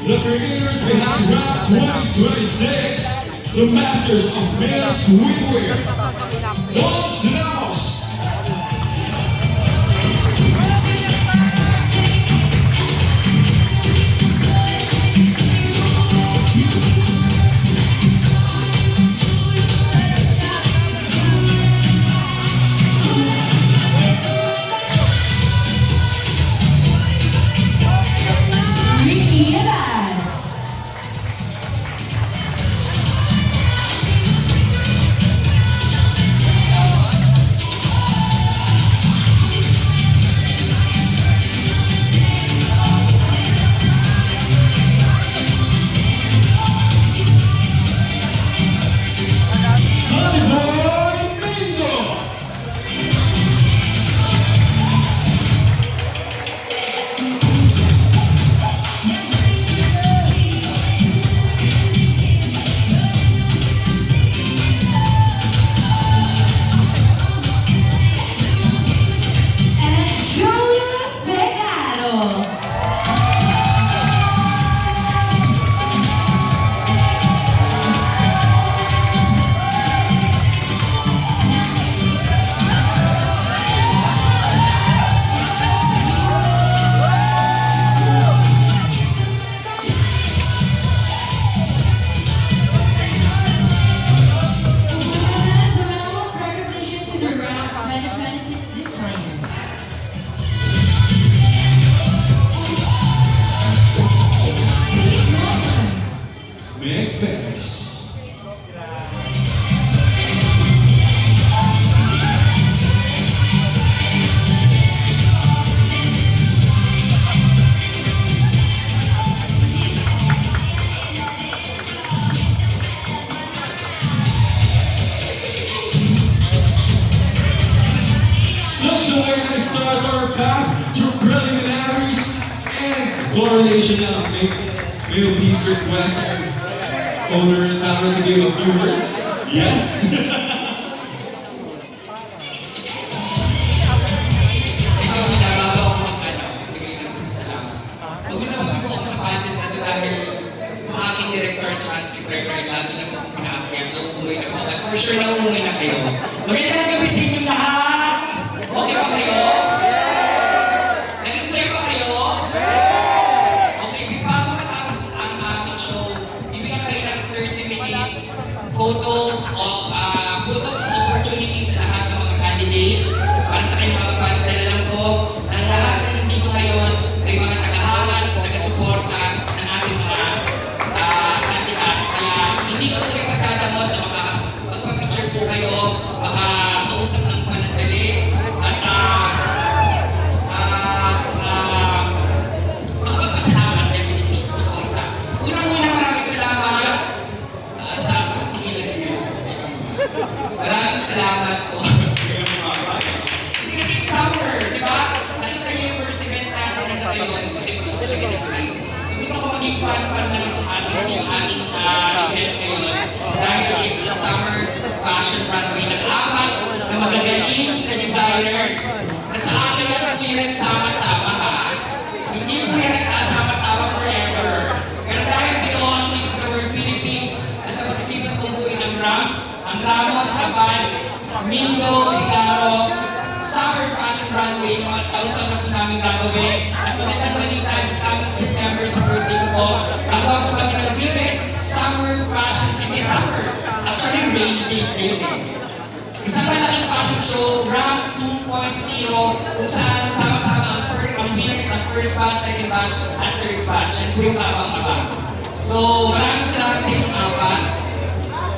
the creators behind Rap 2026, the masters of men's swimwear, Dos Dinamos. Coronation of Male Peace request owner and founder to give a few words. Yes. For sure na umuwi na kayo. Magandang gabi sa inyong lahat! Okay ba kayo? Nag-enjoy ba kayo? Okay, bago matapos ang aming show, bibigyan kayo ng 30 minutes photo opportunities sa lahat ng mga candidates para sa kanyang mga fans. Dahil alam ko na lahat na nandito ngayon ay mga tagahangan, taga-suporta ng ating mga kandidato. Kaya hindi ko po ipagdadamot na magpapicture po kayo, makakausap ng panandali at makapagpasalamat definitely sa suporta. Unang-una, maraming salamat sa pagkikilan ninyo. Maraming salamat po. Hindi kasi it's summer, di ba? Nakita niyo yung first event natin na ngayon, kasi gusto talaga nag-play. So gusto ko maging fan lang itong ating event ngayon. Dahil it's a summer fashion runway ng apat na magagaling na designers na sa akin lang po yung nagsama-sama ha. Hindi po yung nagsasama-sama forever. Pero dahil binoon dito the word Philippines at napag-isipan kong buuin ng ang Ramos, Havan, Mindo, Ligaro, Summer Fashion Runway, mga taon-taon na po namin gagawin. At magandang balita, this coming September sa birthday ko po, nagawa po kami ng biggest summer fashion in the summer. Actually, rainy days na yun eh. Isang malaking fashion show, Ramp 2.0, kung saan sama-sama ang winners ng first batch, second batch, at third batch. Yan po yung kabang-abang. So, maraming salamat sa inyong apat.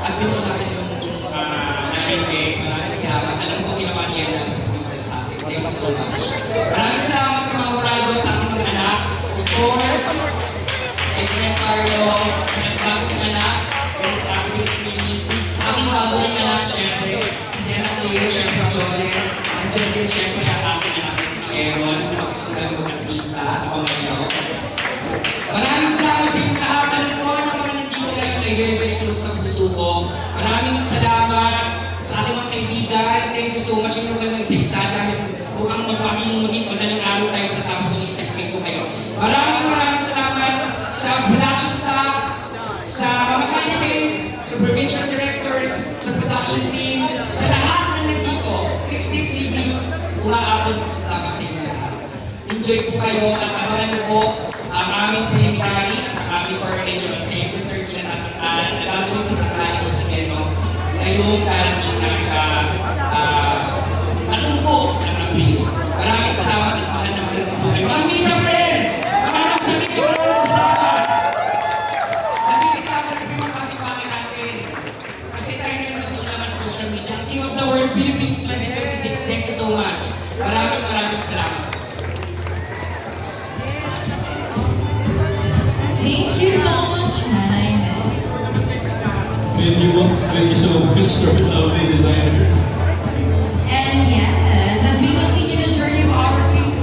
At yun natin yung narinig. Maraming salamat. Alam ko ginawa niya na sa akin. Thank you so much. Maraming salamat sa mga hurado sa aking mga anak. Of course, kay Friend Carlo, sa nagkakong anak, kay sa aking Sweeney, sa aking bago rin anak, syempre, si Anak Leo, syempre, Jolen, nandiyan din, syempre, ang aking anak si Aaron, magsusundan mo ng pista, ako ngayon. Maraming salamat sa inyong lahat. Alam ko na mga nandito ngayon ay very close sa puso ko. Maraming salamat sa aking mga kaibigan. Thank you so much. Hindi ko kayo mag-isa dahil mukhang maging madaling araw tayo matapos kung i-sex ko kayo. Maraming salamat mag-enjoy po kayo at abangan niyo po ang aming preliminary at ang aming coronation sa April 30 na tatandaan na gagawin sa Pagkain mo si Keno ngayong darating na tatlumpo ng Abril. Maraming salamat at mahal na po kayo. Mga Mika friends! Maraming sa video, maraming salamat! Nabibigyan ko rin yung kapitbahay natin. Kasi tayo ngayon nagtulaman sa social media. King of the World Philippines 2026. Thank you so much. Maraming salamat. Thank you so much, Nanay Mel. Thank you, Moms. Thank you so much to our lovely designers. And yes, as we continue the journey of our kings,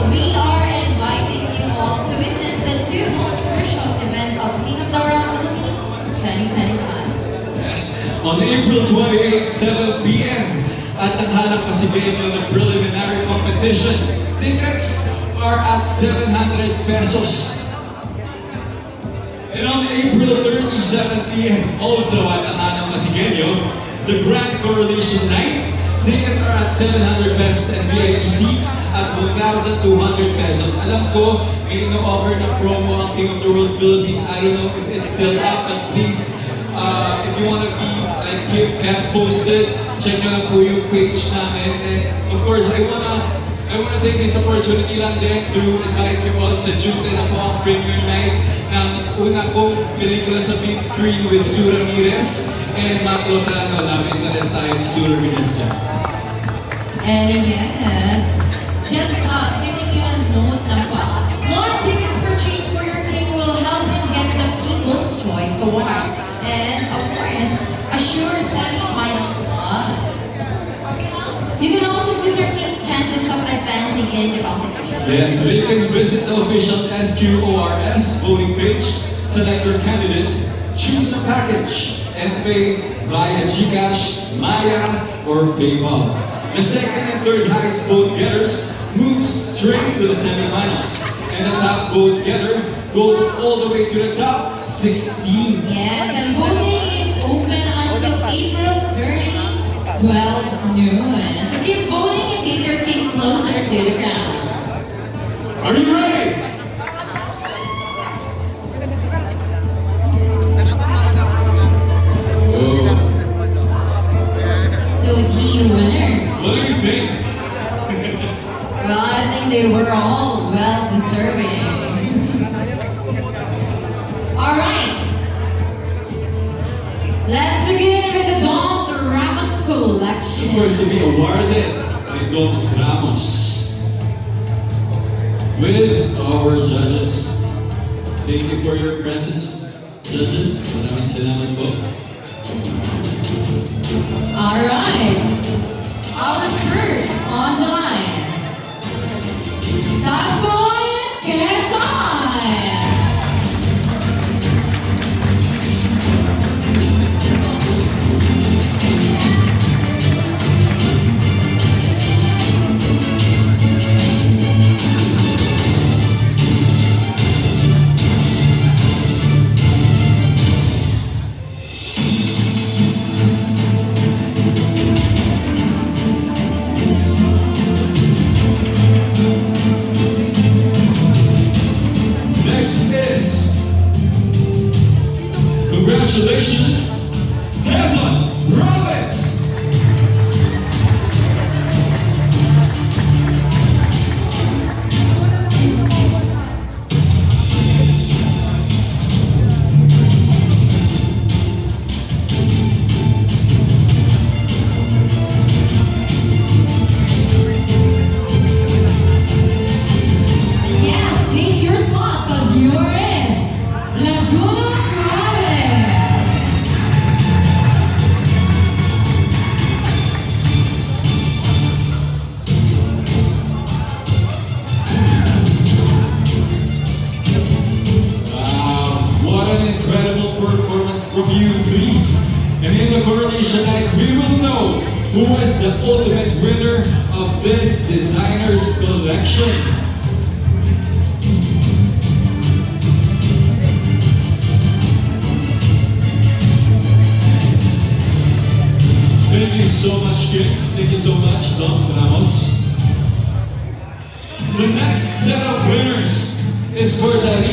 we are inviting you all to witness the two most crucial events of King of the World Philippines 2025. Yes. On April 28, 7 p.m. at tanghalang Pasigueño ng preliminary competition. Tickets are at 700 pesos. And on April 30, 7 p.m. also at tanghalang Pasigueño, the Grand Coronation Night. Tickets are at 700 pesos and VIP seats at 1,200 pesos. Alam ko, may ino-offer na promo ang King of the World Philippines. I don't know if it's still up, but please, if you want to be kept posted, check nyo lang po yung page namin. And of course, I wanna take this opportunity lang din to invite you all sa June 10 na po ang premiere night ng una kong pelikula sa big screen with Sue Ramirez and Matt Lozano. Namin interest tayo ni Sue Ramirez dyan. And yes, just giving you a note lang pa. More tickets purchased for your king will help him get the People's Choice Award. And of course, assure semi-final slot. You can also boost your king's chances of advancing in the competition. Yes, they can visit the official SQORS voting page, select your candidate, choose a package, and pay via GCash, Maya, or PayPal. The second and third highest vote getters move straight to the semifinals, and the top vote getter goes all the way to the top 16. Yes, and voting is open until April 30, 12 noon. So keep voting and take your king closer to the crown. Are you ready? Oh, So the winners. what do you think? Well, I think they were all well deserving. Alright. Let's begin with the Doms Ramos Of collection. course, to be awarded by Doms Ramos with our judges. Thank you for your presence, judges. Maraming salamat po. Alright. Our first on the line. Takoy Quezon. Next is, congratulations, Quezon Province! Yes, take your spot because you are in Laguna Province. Wow, what an incredible performance from you three. And in the coronation night, we will know who is the ultimate winner of this designer's collection. Thank you so much, kids. Thank you so much, Doms Ramos. The next set of winners is for the